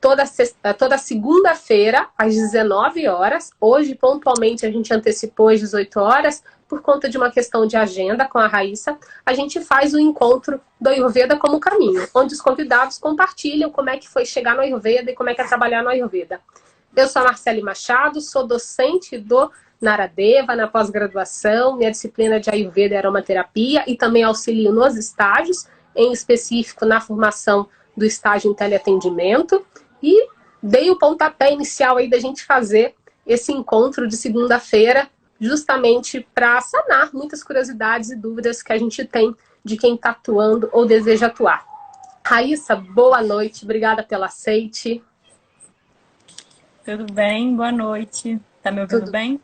toda segunda-feira, às 19 horas. Hoje, pontualmente, a gente antecipou às 18 horas, por conta de uma questão de agenda com a Raíssa. A gente faz o encontro do Ayurveda como caminho, onde os convidados compartilham como é que foi chegar no Ayurveda e como é que é trabalhar no Ayurveda. Eu sou a Marcele Machado, sou docente do Naradeva, na pós-graduação. Minha disciplina de Ayurveda e aromaterapia e também auxilio nos estágios, em específico na formação do estágio em teleatendimento. E dei o pontapé inicial aí da gente fazer esse encontro de segunda-feira, justamente para sanar muitas curiosidades e dúvidas que a gente tem de quem está atuando ou deseja atuar. Raíssa, boa noite, obrigada pelo aceite. Tudo bem? Boa noite. Tá me ouvindo Tudo. bem?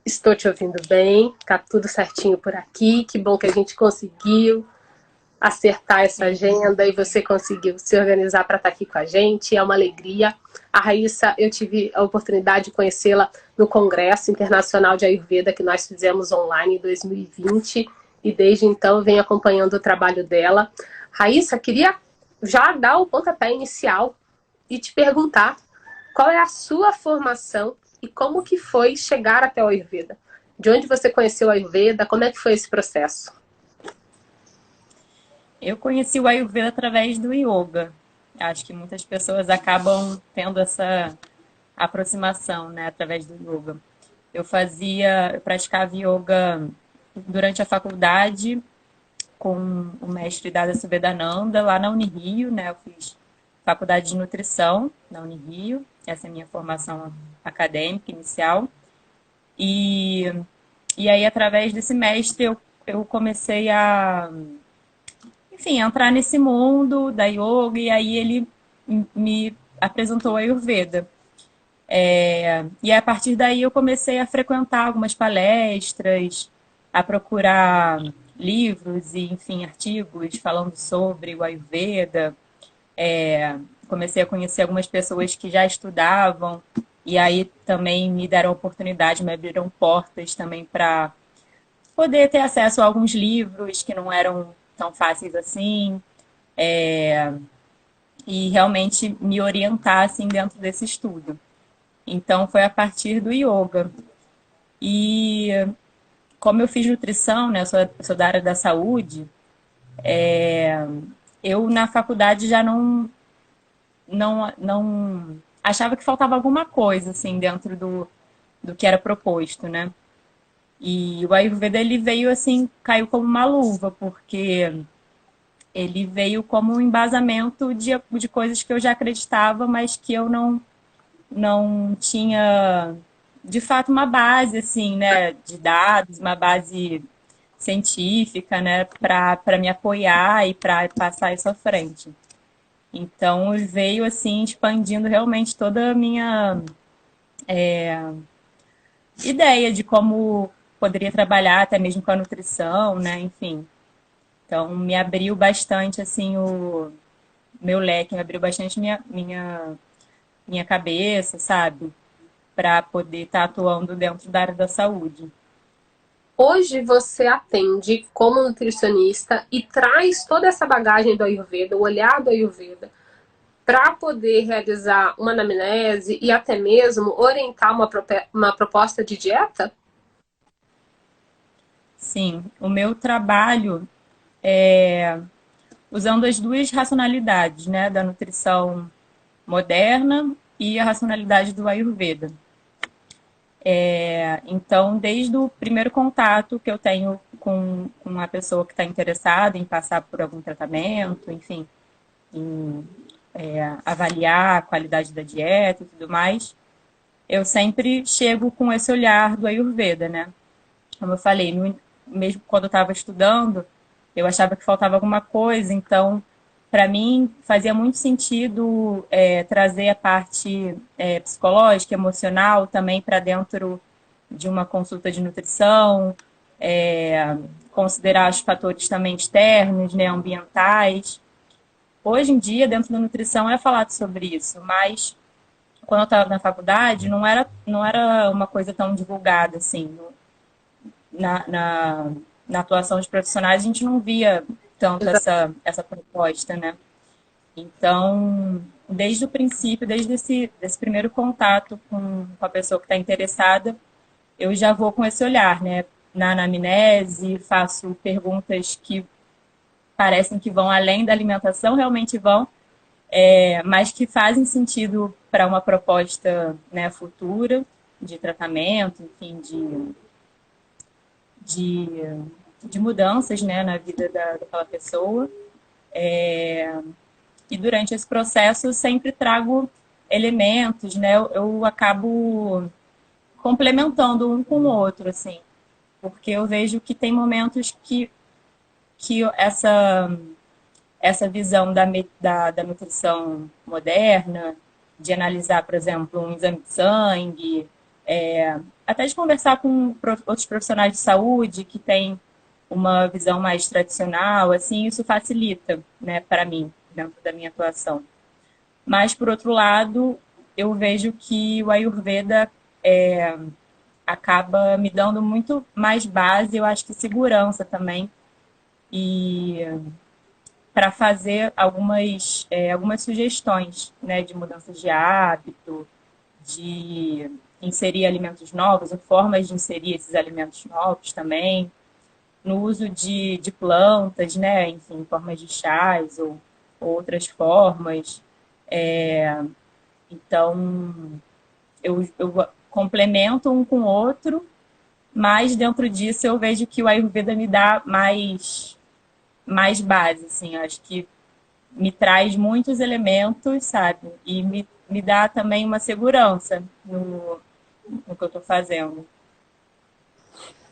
Estou te ouvindo bem, tá tudo certinho por aqui. Que bom que a gente conseguiu acertar essa agenda e você conseguiu se organizar para estar aqui com a gente. É uma alegria. A Raíssa, eu tive a oportunidade de conhecê-la no Congresso Internacional de Ayurveda que nós fizemos online em 2020 e desde então eu venho acompanhando o trabalho dela. Raíssa, queria já dar o pontapé inicial e te perguntar qual é a sua formação e como que foi chegar até o Ayurveda? De onde você conheceu o Ayurveda? Como é que foi esse processo? Eu conheci o Ayurveda através do yoga. Acho que muitas pessoas acabam tendo essa aproximação, né, através do yoga. Eu praticava yoga durante a faculdade com o mestre Dada Subedananda lá na Unirio, né? Eu fiz faculdade de nutrição na Unirio. Essa é a minha formação acadêmica inicial. E, e aí, através desse mestre, eu comecei a, enfim, entrar nesse mundo da yoga, e aí ele me apresentou a Ayurveda. E a partir daí eu comecei a frequentar algumas palestras, a procurar livros e, enfim, artigos falando sobre o Ayurveda. Comecei a conhecer algumas pessoas que já estudavam, e aí também me deram oportunidade, me abriram portas também para poder ter acesso a alguns livros que não eram tão fáceis assim, e realmente me orientar assim dentro desse estudo. Então foi a partir do yoga. E como eu fiz nutrição, né, eu sou da área da saúde, eu na faculdade já não achava que faltava alguma coisa assim dentro do que era proposto, né? E o Ayurveda ele veio assim, caiu como uma luva, porque ele veio como um embasamento de coisas que eu já acreditava, mas que eu não tinha de fato uma base assim, né, de dados, uma base científica, né, para me apoiar e para passar isso à frente. Então veio assim expandindo realmente toda a minha ideia de como poderia trabalhar até mesmo com a nutrição, né, enfim. Então me abriu bastante assim o meu leque, me abriu bastante minha cabeça, sabe? Para poder estar atuando dentro da área da saúde. Hoje você atende como nutricionista e traz toda essa bagagem do Ayurveda, o olhar do Ayurveda, para poder realizar uma anamnese e até mesmo orientar uma proposta de dieta? Sim, o meu trabalho usando as duas racionalidades, né, da nutrição moderna e a racionalidade do Ayurveda. Então, desde o primeiro contato que eu tenho com uma pessoa que está interessada em passar por algum tratamento, enfim, em avaliar a qualidade da dieta e tudo mais, eu sempre chego com esse olhar do Ayurveda, né? Como eu falei, mesmo quando eu estava estudando, eu achava que faltava alguma coisa, então, para mim, fazia muito sentido trazer a parte psicológica, emocional também para dentro de uma consulta de nutrição, considerar os fatores também externos, né, ambientais. Hoje em dia, dentro da nutrição, é falado sobre isso, mas quando eu estava na faculdade, não era uma coisa tão divulgada assim. Na, na, na atuação de profissionais, a gente não via tanto essa proposta, né? Então, desde o princípio, desde desse primeiro contato com a pessoa que está interessada, eu já vou com esse olhar, né? Na anamnese, faço perguntas que parecem que vão além da alimentação, realmente vão, mas que fazem sentido para uma proposta, né, futura de tratamento, enfim, de, de mudanças, né, na vida daquela pessoa. E durante esse processo eu sempre trago elementos, né? Eu acabo complementando um com o outro, assim, porque eu vejo que tem momentos que essa visão da nutrição moderna, de analisar, por exemplo, um exame de sangue, até de conversar com outros profissionais de saúde que têm uma visão mais tradicional, assim, isso facilita, né, para mim, dentro da minha atuação. Mas, por outro lado, eu vejo que o Ayurveda acaba me dando muito mais base, eu acho que segurança também, e para fazer algumas sugestões, né, de mudanças de hábito, de inserir alimentos novos, ou formas de inserir esses alimentos novos também, no uso de plantas, né, enfim, formas de chás ou outras formas. Então, eu complemento um com o outro, mas dentro disso eu vejo que o Ayurveda me dá mais base, assim, acho que me traz muitos elementos, sabe? E me dá também uma segurança no que eu estou fazendo.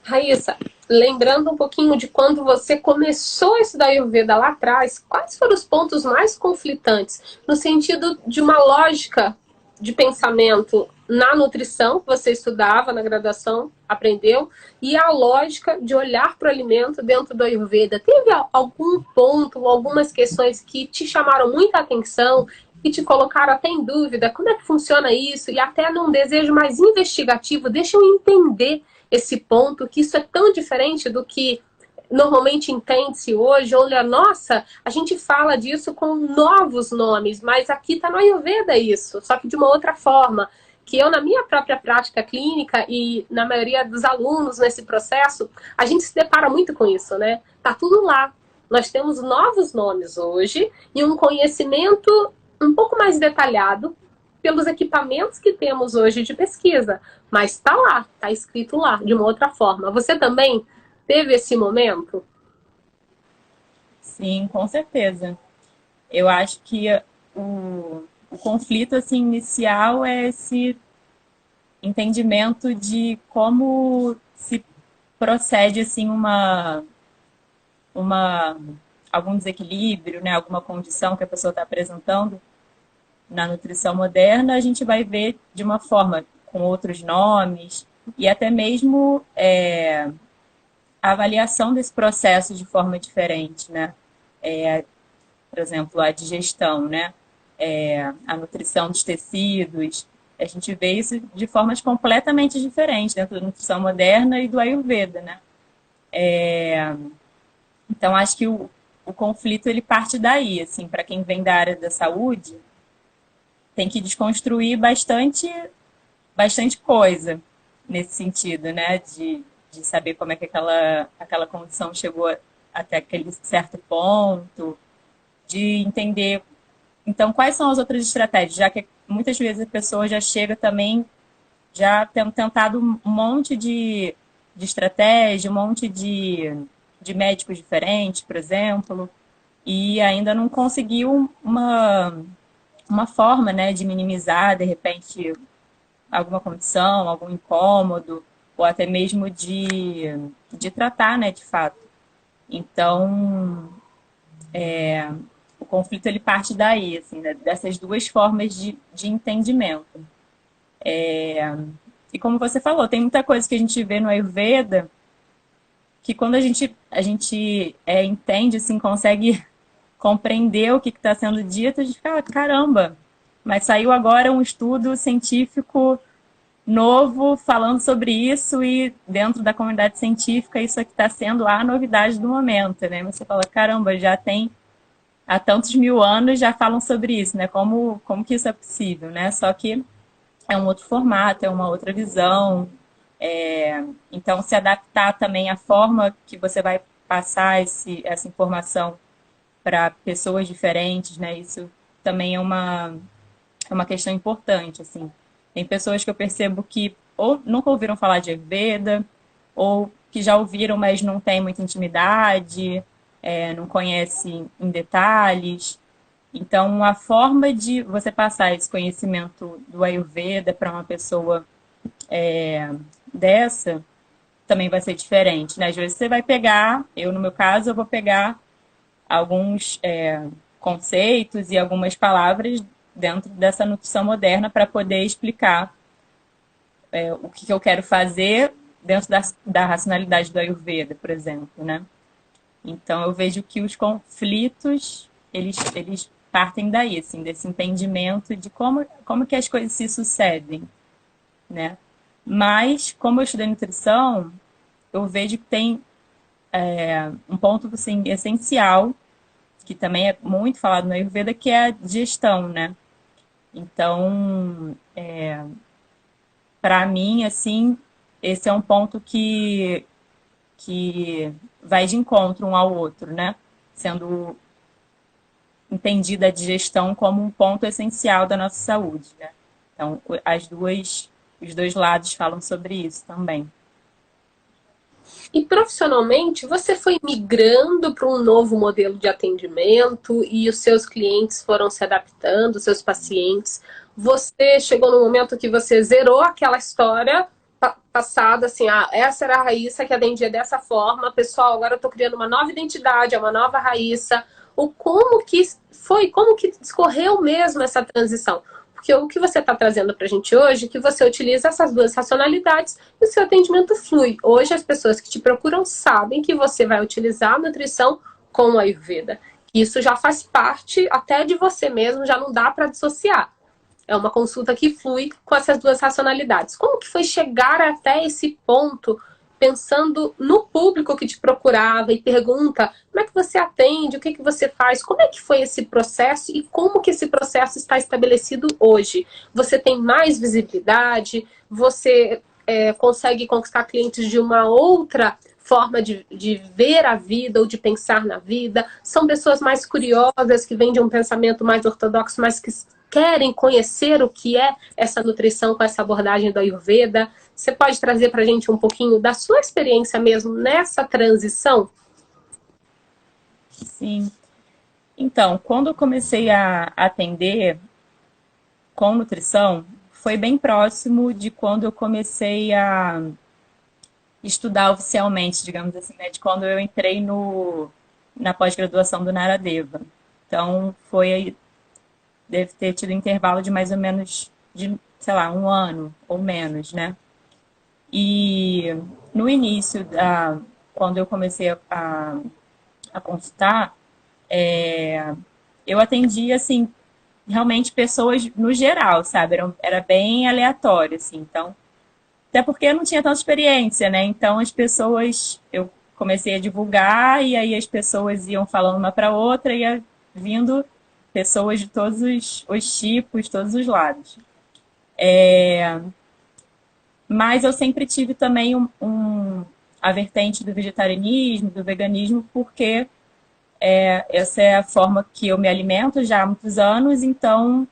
Raíssa, lembrando um pouquinho de quando você começou a estudar Ayurveda lá atrás, quais foram os pontos mais conflitantes? No sentido de uma lógica de pensamento na nutrição, que você estudava na graduação, aprendeu, e a lógica de olhar para o alimento dentro do Ayurveda. Teve algum ponto, algumas questões que te chamaram muita atenção e te colocaram até em dúvida? Como é que funciona isso? E até num desejo mais investigativo, deixa eu entender esse ponto, que isso é tão diferente do que normalmente entende-se hoje, olha, nossa, a gente fala disso com novos nomes, mas aqui está no Ayurveda isso, só que de uma outra forma, que eu, na minha própria prática clínica e na maioria dos alunos nesse processo, a gente se depara muito com isso, né? Tá tudo lá. Nós temos novos nomes hoje e um conhecimento um pouco mais detalhado pelos equipamentos que temos hoje de pesquisa, mas está lá, está escrito lá, de uma outra forma. Você também teve esse momento? Sim, com certeza. Eu acho que o conflito assim, inicial é esse entendimento de como se procede assim uma algum desequilíbrio, né, alguma condição que a pessoa está apresentando na nutrição moderna, a gente vai ver de uma forma com outros nomes e até mesmo a avaliação desse processo de forma diferente, né? Por exemplo, a digestão, né? A nutrição dos tecidos. A gente vê isso de formas completamente diferentes dentro da nutrição moderna e do Ayurveda, né? Então, acho que o conflito ele parte daí, assim, para quem vem da área da saúde, tem que desconstruir bastante coisa nesse sentido, né? De saber como é que aquela condição chegou até aquele certo ponto, de entender, então, quais são as outras estratégias, já que muitas vezes a pessoa já chega também já tendo tentado um monte de estratégia, um monte de médicos diferentes, por exemplo, e ainda não conseguiu uma forma, né, de minimizar, de repente, alguma condição, algum incômodo, ou até mesmo de tratar, né, de fato. Então, o conflito ele parte daí, assim, né, dessas duas formas de entendimento. E como você falou, tem muita coisa que a gente vê no Ayurveda que quando a gente entende, assim, consegue compreender o que está sendo dito, a gente fala, caramba, mas saiu agora um estudo científico novo falando sobre isso e dentro da comunidade científica isso aqui está sendo a novidade do momento, né? Você fala, caramba, já tem há tantos mil anos já falam sobre isso, né? Como que isso é possível, né? Só que é um outro formato, é uma outra visão. Então, se adaptar também à forma que você vai passar essa informação para pessoas diferentes, né? Isso também é uma questão importante, assim. Tem pessoas que eu percebo que ou nunca ouviram falar de Ayurveda, ou que já ouviram, mas não tem muita intimidade, não conhece em detalhes. Então, a forma de você passar esse conhecimento do Ayurveda para uma pessoa dessa também vai ser diferente, né? Às vezes você vai pegar, eu no meu caso, eu vou pegar alguns conceitos e algumas palavras dentro dessa nutrição moderna para poder explicar o que eu quero fazer dentro da racionalidade do Ayurveda, por exemplo, né? Então eu vejo que os conflitos eles partem daí, assim, desse entendimento de como que as coisas se sucedem, né? Mas como eu estudei nutrição, eu vejo que tem um ponto assim, essencial, que também é muito falado no Ayurveda, que é a digestão, né? Então, para mim, assim, esse é um ponto que vai de encontro um ao outro, né? Sendo entendida a digestão como um ponto essencial da nossa saúde, né? Então, os dois lados falam sobre isso também. E profissionalmente, você foi migrando para um novo modelo de atendimento e os seus clientes foram se adaptando, os seus pacientes. Você chegou no momento que você zerou aquela história passada, assim, essa era a Raíssa que atendia dessa forma, pessoal, agora eu estou criando uma nova identidade, é uma nova Raíssa. Como que foi, como que discorreu mesmo essa transição? Porque o que você está trazendo para a gente hoje é que você utiliza essas duas racionalidades e o seu atendimento flui. Hoje as pessoas que te procuram sabem que você vai utilizar a nutrição com a Ayurveda. Isso já faz parte até de você mesmo, já não dá para dissociar. É uma consulta que flui com essas duas racionalidades. Como que foi chegar até esse ponto, pensando no público que te procurava e pergunta como é que você atende, o que que você faz, como é que foi esse processo e como que esse processo está estabelecido hoje? Você tem mais visibilidade? Você consegue conquistar clientes de uma outra forma de ver a vida ou de pensar na vida? São pessoas mais curiosas, que vêm de um pensamento mais ortodoxo, mas que querem conhecer o que é essa nutrição com essa abordagem da Ayurveda. Você pode trazer para a gente um pouquinho da sua experiência mesmo nessa transição? Sim. Então, quando eu comecei a atender com nutrição, foi bem próximo de quando eu comecei a estudar oficialmente, digamos assim, né? De quando eu entrei na pós-graduação do Naradeva. Então, deve ter tido intervalo de mais ou menos de, sei lá, um ano ou menos, né? E no início, quando eu comecei a consultar, eu atendia, assim, realmente pessoas no geral, sabe? Era bem aleatório, assim. Então, até porque eu não tinha tanta experiência, né? Então, eu comecei a divulgar e aí as pessoas iam falando uma para outra e ia vindo pessoas de todos os tipos, todos os lados. Mas eu sempre tive também a vertente do vegetarianismo, do veganismo, porque essa é a forma que eu me alimento já há muitos anos, então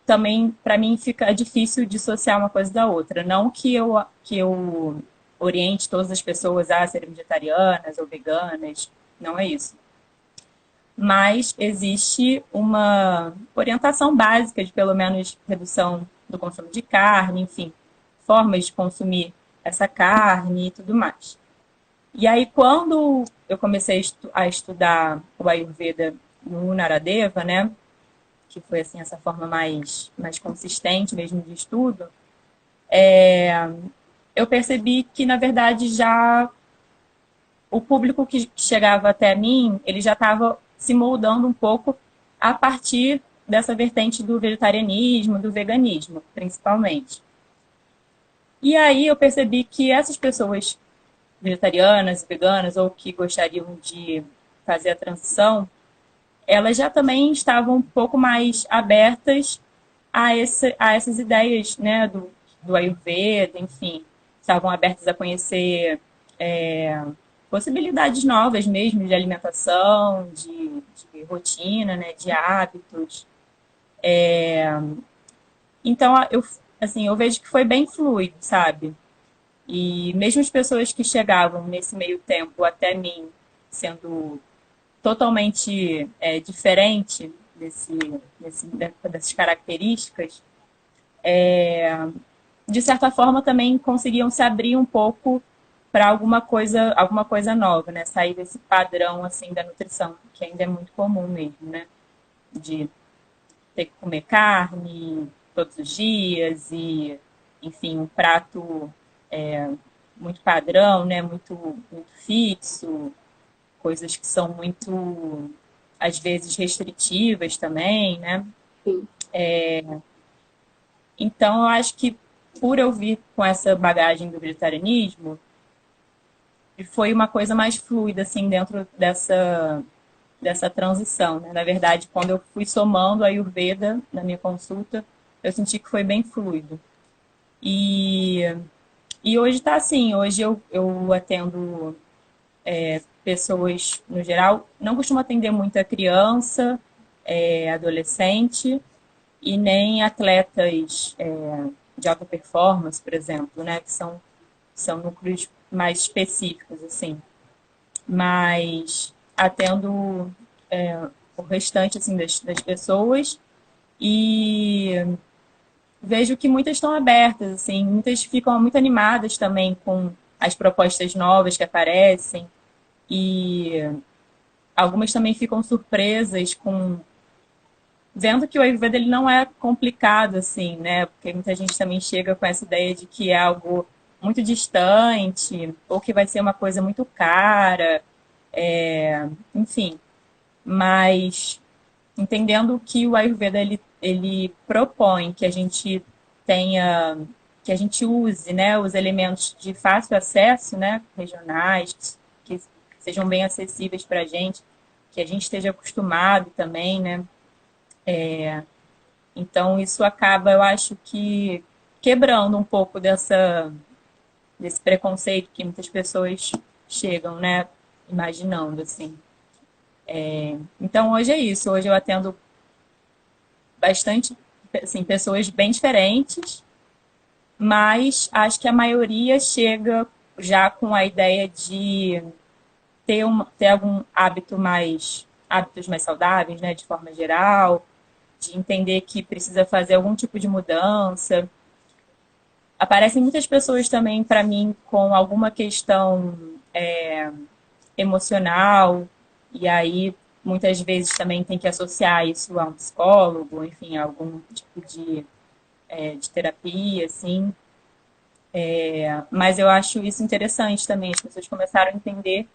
também para mim fica difícil dissociar uma coisa da outra. Não que eu oriente todas as pessoas a serem vegetarianas ou veganas, não é isso. Mas existe uma orientação básica de pelo menos redução do consumo de carne, enfim, formas de consumir essa carne e tudo mais. E aí, quando eu comecei a estudar o Ayurveda no Naradeva, né, que foi assim essa forma mais consistente mesmo de estudo, eu percebi que, na verdade, já o público que chegava até mim, ele já estava se moldando um pouco a partir dessa vertente do vegetarianismo, do veganismo, principalmente. E aí eu percebi que essas pessoas vegetarianas, veganas ou que gostariam de fazer a transição, elas já também estavam um pouco mais abertas a essas ideias, né, do Ayurveda, enfim, estavam abertas a conhecer possibilidades novas mesmo de alimentação, de rotina, né, de hábitos. Então, eu vejo que foi bem fluido, sabe? E mesmo as pessoas que chegavam nesse meio tempo até mim, sendo totalmente diferente dessas características, de certa forma também conseguiam se abrir um pouco para alguma coisa nova, né? Sair desse padrão assim da nutrição, que ainda é muito comum mesmo, né? De ter que comer carne todos os dias e, enfim, um prato muito padrão, né? Muito fixo, coisas que são muito, às vezes, restritivas também, né? Sim. Então, eu acho que por eu vir com essa bagagem do vegetarianismo, foi uma coisa mais fluida, assim, dentro dessa transição, né? Na verdade, quando eu fui somando a Ayurveda na minha consulta, eu senti que foi bem fluido. E, e hoje está assim, hoje eu atendo pessoas no geral, não costumo atender muita criança, adolescente e nem atletas de alta performance, por exemplo, né, que são núcleos mais específicos, assim. Mas atendo o restante assim, das pessoas e vejo que muitas estão abertas, assim, muitas ficam muito animadas também com as propostas novas que aparecem e algumas também ficam surpresas com vendo que o Ayurveda ele não é complicado assim, né? Porque muita gente também chega com essa ideia de que é algo muito distante ou que vai ser uma coisa muito cara, enfim. Mas entendendo que o Ayurveda ele propõe que a gente tenha, que a gente use, né, os elementos de fácil acesso, né, regionais, que sejam bem acessíveis para que a gente esteja acostumado também, né. Então isso acaba, eu acho que quebrando um pouco desse preconceito que muitas pessoas chegam, né, imaginando assim. Então hoje é isso. Hoje eu atendo bastante, assim, pessoas bem diferentes, mas acho que a maioria chega já com a ideia de ter algum hábitos mais saudáveis, né, de forma geral, de entender que precisa fazer algum tipo de mudança. Aparecem muitas pessoas também para mim com alguma questão emocional, e aí muitas vezes também tem que associar isso a um psicólogo, enfim, a algum tipo de terapia, assim. Mas eu acho isso interessante também, as pessoas começaram a entender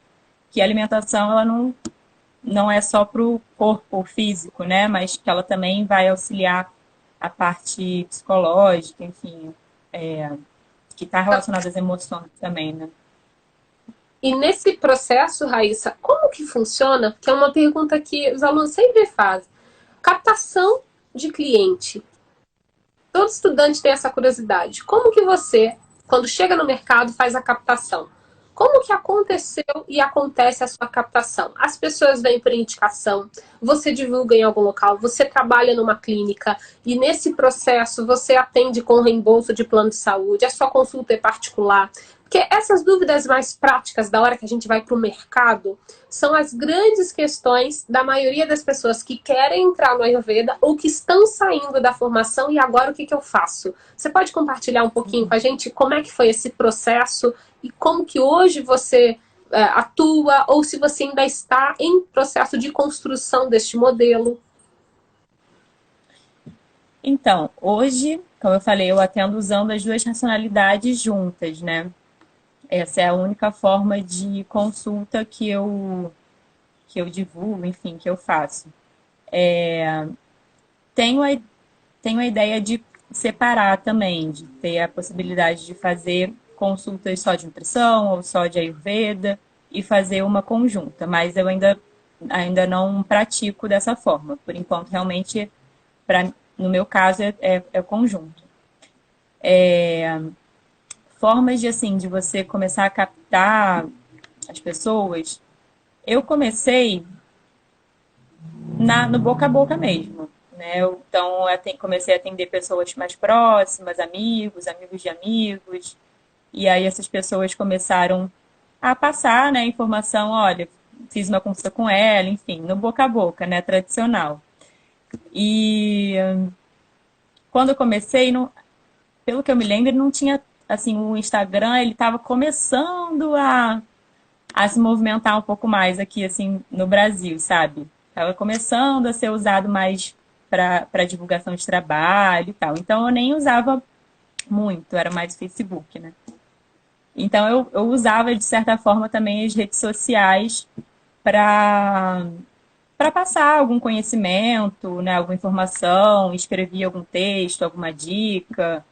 que a alimentação ela não é só para o corpo físico, né? Mas que ela também vai auxiliar a parte psicológica, enfim, que está relacionada às emoções também, né? E nesse processo, Raíssa, como que funciona? Que é uma pergunta que os alunos sempre fazem. Captação de cliente. Todo estudante tem essa curiosidade. Como que você, quando chega no mercado, faz a captação? Como que aconteceu e acontece a sua captação? As pessoas vêm por indicação, você divulga em algum local, você trabalha numa clínica e nesse processo você atende com reembolso de plano de saúde, a sua consulta é particular. Porque essas dúvidas mais práticas da hora que a gente vai para o mercado são as grandes questões da maioria das pessoas que querem entrar no Ayurveda ou que estão saindo da formação e agora o que eu faço? Você pode compartilhar um pouquinho com a gente como é que foi esse processo e como que hoje você atua ou se você ainda está em processo de construção deste modelo? Então, hoje, como eu falei, eu atendo usando as duas racionalidades juntas, né? Essa é a única forma de consulta que eu divulgo, enfim, que eu faço. Tenho a, tenho a ideia de separar também, de ter a possibilidade de fazer consultas só de nutrição ou só de Ayurveda e fazer uma conjunta, mas eu ainda ainda não pratico dessa forma. Por enquanto, realmente, no meu caso, é conjunto. Formas de, assim, de você começar a captar as pessoas. Eu comecei no boca a boca mesmo. Né? Então, comecei a atender pessoas mais próximas, amigos, amigos de amigos. E aí essas pessoas começaram a passar, né, informação, olha, fiz uma consulta com ela, enfim, no boca a boca, né, tradicional. E quando eu comecei, não, pelo que eu me lembro, ele não tinha, assim, o Instagram, ele estava começando a se movimentar um pouco mais aqui, assim, no Brasil, sabe? Estava começando a ser usado mais para divulgação de trabalho e tal. Então eu nem usava muito, era mais Facebook, né? Então eu usava, de certa forma, também as redes sociais para passar algum conhecimento, né, alguma informação, escrevia algum texto, alguma dica,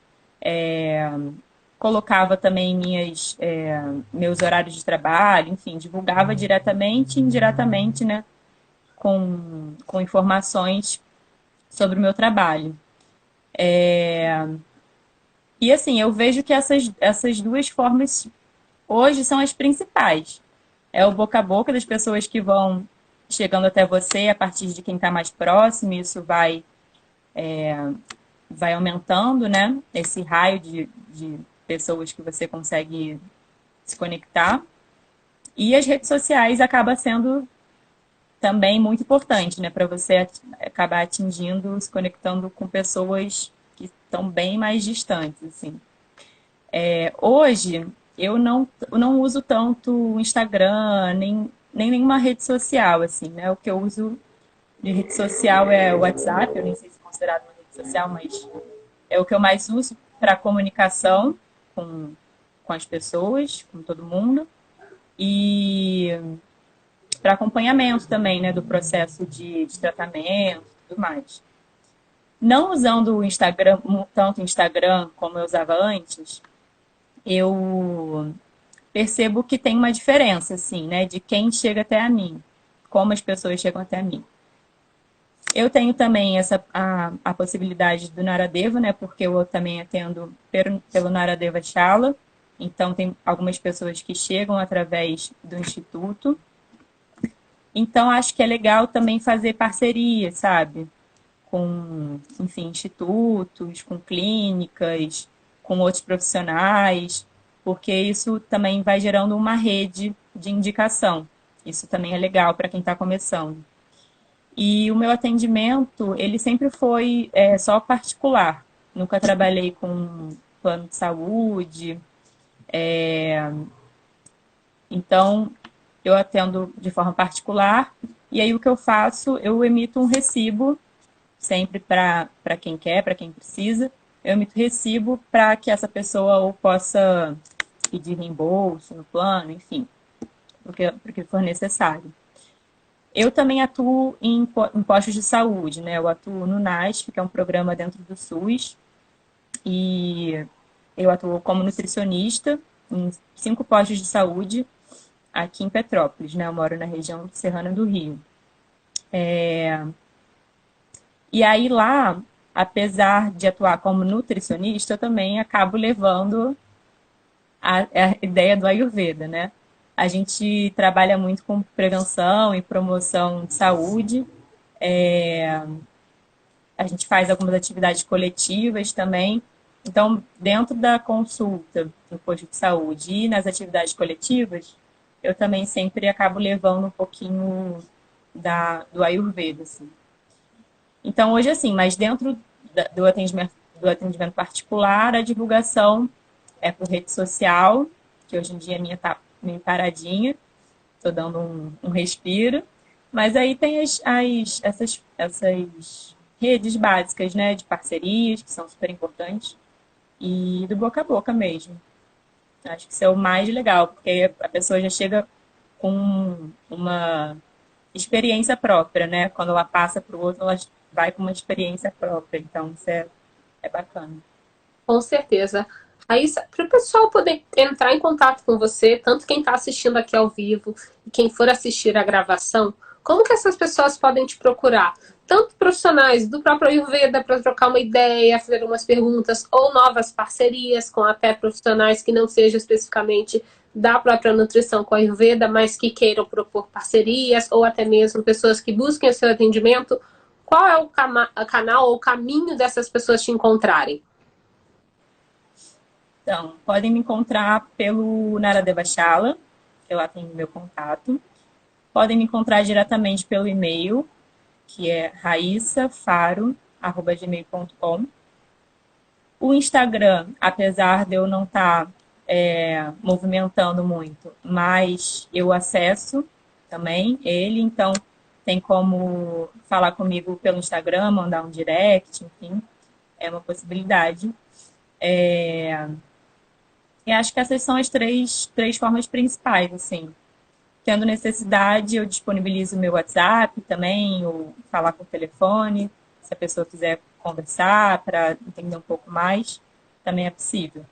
colocava também meus horários de trabalho, enfim, divulgava diretamente e indiretamente, né, com informações sobre o meu trabalho. E assim, eu vejo que essas duas formas hoje são as principais. É o boca a boca das pessoas que vão chegando até você a partir de quem está mais próximo, isso vai aumentando, né? Esse raio de pessoas que você consegue se conectar. E as redes sociais acaba sendo também muito importante, né? Para você acabar atingindo, se conectando com pessoas que estão bem mais distantes, assim. Hoje, eu não uso tanto o Instagram, nem nenhuma rede social, assim, né? O que eu uso de rede social é o WhatsApp, eu nem sei se é considerado uma rede social, mas é o que eu mais uso para comunicação com, com as pessoas, com todo mundo, e para acompanhamento também, né, do processo de tratamento e tudo mais. Não usando o Instagram, tanto o Instagram como eu usava antes, eu percebo que tem uma diferença, assim, né, de quem chega até a mim, como as pessoas chegam até a mim. Eu tenho também a possibilidade do Naradeva, né, porque eu também atendo pelo Naradeva Shala, então tem algumas pessoas que chegam através do Instituto. Então acho que é legal também fazer parceria, sabe? Com, enfim, institutos, com clínicas, com outros profissionais, porque isso também vai gerando uma rede de indicação. Isso também é legal para quem está começando. E o meu atendimento, ele sempre foi só particular. Nunca trabalhei com plano de saúde. Então, eu atendo de forma particular. E aí o que eu faço, eu emito um recibo sempre para quem quer, para quem precisa. Eu emito recibo para que essa pessoa ou possa pedir reembolso no plano, enfim, porque for necessário. Eu também atuo em postos de saúde, né? Eu atuo no NASF, que é um programa dentro do SUS, e eu atuo como nutricionista em 5 postos de saúde aqui em Petrópolis, né? Eu moro na região serrana do Rio. E aí lá, apesar de atuar como nutricionista, eu também acabo levando a ideia do Ayurveda, né? A gente trabalha muito com prevenção e promoção de saúde. A gente faz algumas atividades coletivas também. Então, dentro da consulta no posto de saúde e nas atividades coletivas, eu também sempre acabo levando um pouquinho do Ayurveda, assim. Então, hoje, assim, mas dentro do atendimento particular, a divulgação é por rede social, que hoje em dia a minha tá meio paradinha, estou dando um respiro. Mas aí tem essas redes básicas, né, de parcerias, que são super importantes, e do boca a boca mesmo. Acho que isso é o mais legal, porque a pessoa já chega com uma experiência própria, né? Quando ela passa para o outro, ela vai com uma experiência própria. Então, isso é bacana. Com certeza. Aí, para o pessoal poder entrar em contato com você, tanto quem está assistindo aqui ao vivo e quem for assistir a gravação, como que essas pessoas podem te procurar? Tanto profissionais do próprio Ayurveda para trocar uma ideia, fazer algumas perguntas, ou novas parcerias com até profissionais que não sejam especificamente da própria nutrição com a Ayurveda, mas que queiram propor parcerias, ou até mesmo pessoas que busquem o seu atendimento. Qual é o canal ou o caminho dessas pessoas te encontrarem? Então, podem me encontrar pelo Nara Devachala, que lá tem meu contato. Podem me encontrar diretamente pelo e-mail, que é raissafaro@gmail.com. O Instagram, apesar de eu não estar movimentando muito, mas eu acesso também ele, então tem como falar comigo pelo Instagram, mandar um direct, enfim, é uma possibilidade. E acho que essas são as três formas principais, assim. Tendo necessidade, eu disponibilizo o meu WhatsApp também, ou falar por telefone, se a pessoa quiser conversar para entender um pouco mais, também é possível.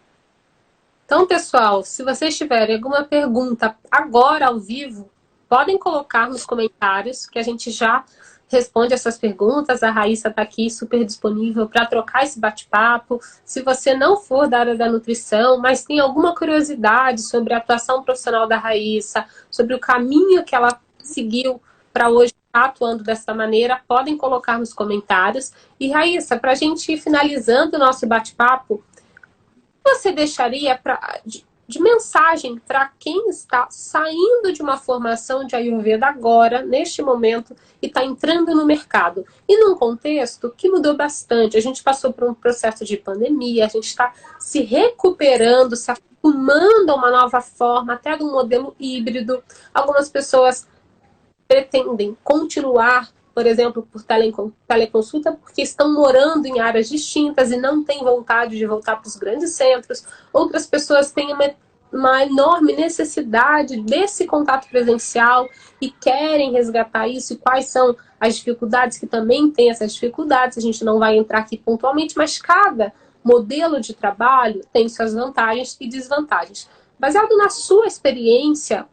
Então, pessoal, se vocês tiverem alguma pergunta agora ao vivo, podem colocar nos comentários que a gente já responde essas perguntas. A Raíssa está aqui super disponível para trocar esse bate-papo. Se você não for da área da nutrição, mas tem alguma curiosidade sobre a atuação profissional da Raíssa, sobre o caminho que ela seguiu para hoje estar atuando dessa maneira, podem colocar nos comentários. E Raíssa, para a gente ir finalizando o nosso bate-papo, você deixaria de mensagem para quem está saindo de uma formação de Ayurveda agora, neste momento, e está entrando no mercado? E num contexto que mudou bastante. A gente passou por um processo de pandemia, a gente está se recuperando, se acostumando a uma nova forma, até de um modelo híbrido. Algumas pessoas pretendem continuar, por exemplo, por teleconsulta, porque estão morando em áreas distintas e não têm vontade de voltar para os grandes centros. Outras pessoas têm uma enorme necessidade desse contato presencial e querem resgatar isso. E quais são as dificuldades, que também tem essas dificuldades, a gente não vai entrar aqui pontualmente, mas cada modelo de trabalho tem suas vantagens e desvantagens. Baseado na sua experiência,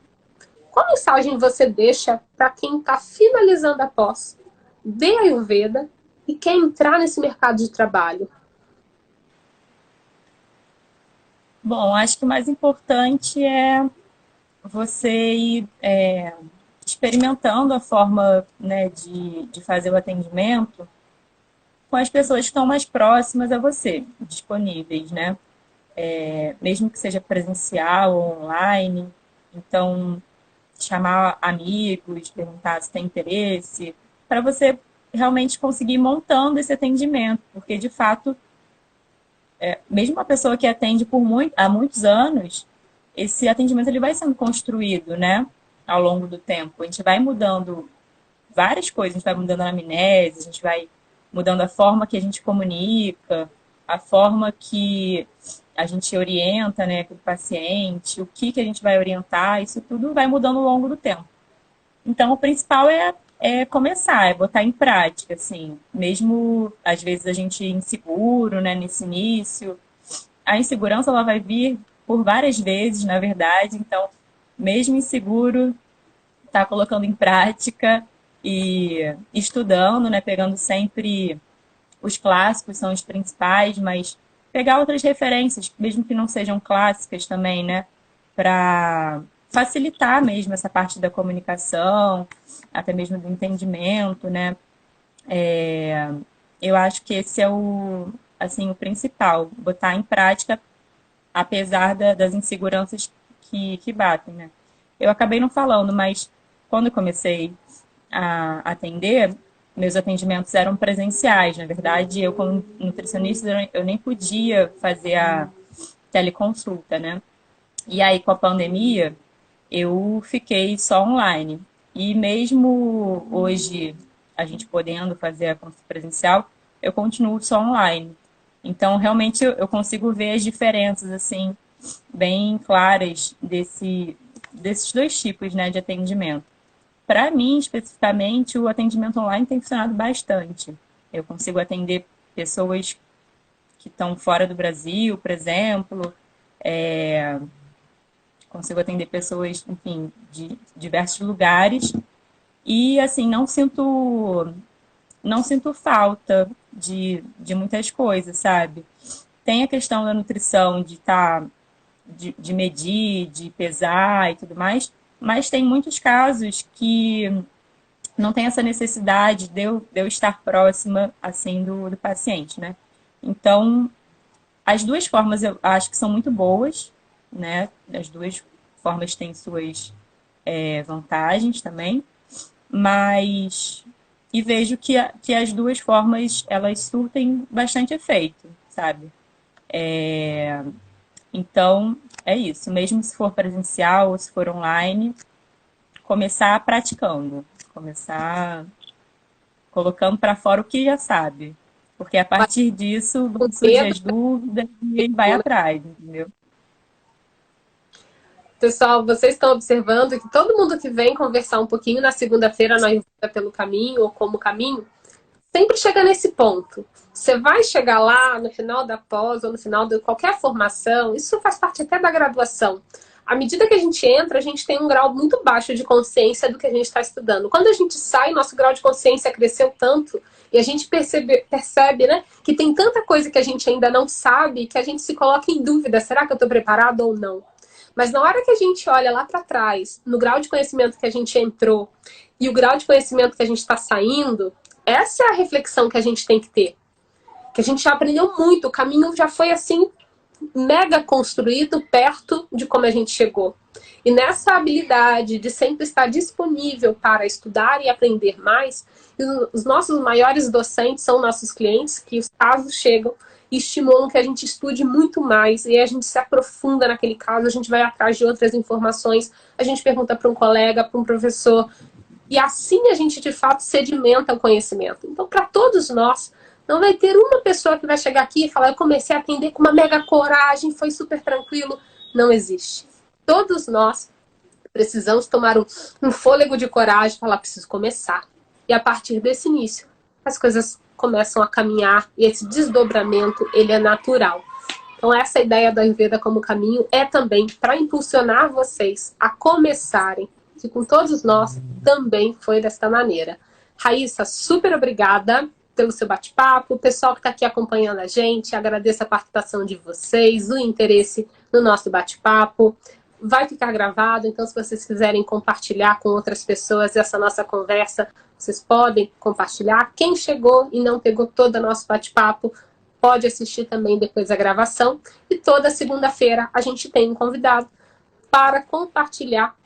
qual mensagem você deixa para quem está finalizando a pós de Ayurveda e quer entrar nesse mercado de trabalho? Bom, acho que o mais importante é você ir experimentando a forma, né, de fazer o atendimento com as pessoas que estão mais próximas a você, disponíveis, né? Mesmo que seja presencial ou online. Então, chamar amigos, perguntar se tem interesse, para você realmente conseguir ir montando esse atendimento, porque de fato, mesmo uma pessoa que atende há muitos anos, esse atendimento ele vai sendo construído, né, ao longo do tempo. A gente vai mudando várias coisas, a gente vai mudando a anamnese, a gente vai mudando a forma que a gente comunica, a forma que a gente orienta, né, o paciente, o que a gente vai orientar, isso tudo vai mudando ao longo do tempo. Então, o principal é começar, é botar em prática, assim, mesmo às vezes a gente inseguro, né, nesse início, a insegurança ela vai vir por várias vezes, na verdade, então, mesmo inseguro, tá colocando em prática e estudando, né, pegando sempre os clássicos são os principais, mas pegar outras referências, mesmo que não sejam clássicas também, né, para facilitar mesmo essa parte da comunicação, até mesmo do entendimento, né. Eu acho que esse é o principal, botar em prática, apesar das inseguranças que batem, né. Eu acabei não falando, mas quando eu comecei a atender, meus atendimentos eram presenciais. Na verdade, eu como nutricionista, eu nem podia fazer a teleconsulta, né? E aí, com a pandemia, eu fiquei só online. E mesmo hoje, a gente podendo fazer a consulta presencial, eu continuo só online. Então, realmente, eu consigo ver as diferenças, assim, bem claras desses dois tipos, né, de atendimento. Para mim, especificamente, o atendimento online tem funcionado bastante. Eu consigo atender pessoas que estão fora do Brasil, por exemplo, consigo atender pessoas, enfim, de diversos lugares E, assim, não sinto falta de muitas coisas, sabe? Tem a questão da nutrição, de medir, de pesar e tudo mais, mas tem muitos casos que não tem essa necessidade de eu estar próxima, assim, do paciente, né? Então, as duas formas eu acho que são muito boas, né? As duas formas têm suas vantagens também, mas e vejo que as duas formas elas surtem bastante efeito, sabe? Então é isso. Mesmo se for presencial ou se for online, começar praticando, começar colocando para fora o que já sabe, porque a Vai partir disso com vão surgir medo, as dúvidas e ele vai né? atrás, entendeu? Pessoal, vocês estão observando que todo mundo que vem conversar um pouquinho na segunda-feira na Ayurveda pelo caminho ou como caminho, sempre chega nesse ponto. Você vai chegar lá no final da pós ou no final de qualquer formação, isso faz parte até da graduação. À medida que a gente entra, a gente tem um grau muito baixo de consciência do que a gente está estudando. Quando a gente sai, nosso grau de consciência cresceu tanto e a gente percebe, né, que tem tanta coisa que a gente ainda não sabe que a gente se coloca em dúvida: será que eu estou preparado ou não? Mas na hora que a gente olha lá para trás, no grau de conhecimento que a gente entrou e o grau de conhecimento que a gente está saindo, essa é a reflexão que a gente tem que ter. Que a gente já aprendeu muito, o caminho já foi assim, mega construído perto de como a gente chegou. E nessa habilidade de sempre estar disponível para estudar e aprender mais, os nossos maiores docentes são nossos clientes, que os casos chegam e estimulam que a gente estude muito mais, e a gente se aprofunda naquele caso, a gente vai atrás de outras informações, a gente pergunta para um colega, para um professor, e assim a gente de fato sedimenta o conhecimento. Então, para todos nós, não vai ter uma pessoa que vai chegar aqui e falar: eu comecei a atender com uma mega coragem, foi super tranquilo. Não existe. Todos nós precisamos tomar um fôlego de coragem e falar: preciso começar. E a partir desse início, as coisas começam a caminhar e esse desdobramento, ele é natural. Então, essa ideia da Ayurveda como caminho é também para impulsionar vocês a começarem, que com todos nós também foi desta maneira. Raíssa, super obrigada pelo seu bate-papo, o pessoal que está aqui acompanhando a gente, agradeço a participação de vocês, o interesse no nosso bate-papo. Vai ficar gravado, então se vocês quiserem compartilhar com outras pessoas essa nossa conversa, vocês podem compartilhar. Quem chegou e não pegou todo o nosso bate-papo, pode assistir também depois a gravação. E toda segunda-feira a gente tem um convidado para compartilhar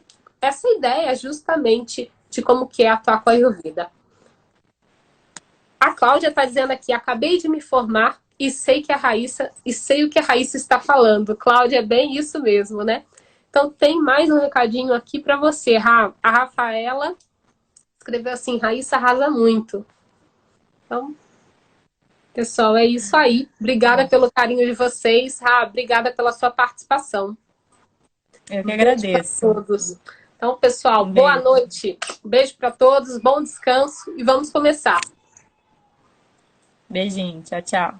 essa ideia justamente de como que é atuar com a Ayurveda. A Cláudia está dizendo aqui: acabei de me formar e sei o que a Raíssa está falando. Cláudia, é bem isso mesmo, né? Então tem mais um recadinho aqui para você, Ra. A Rafaela escreveu assim: Raíssa arrasa muito. Então, pessoal, é isso aí. Obrigada pelo carinho de vocês. Ra, obrigada pela sua participação. Eu que Beijo para agradeço. todos. Então, pessoal, Um boa beijo. noite. Beijo para todos, bom descanso e vamos começar. Beijinho. Tchau, tchau.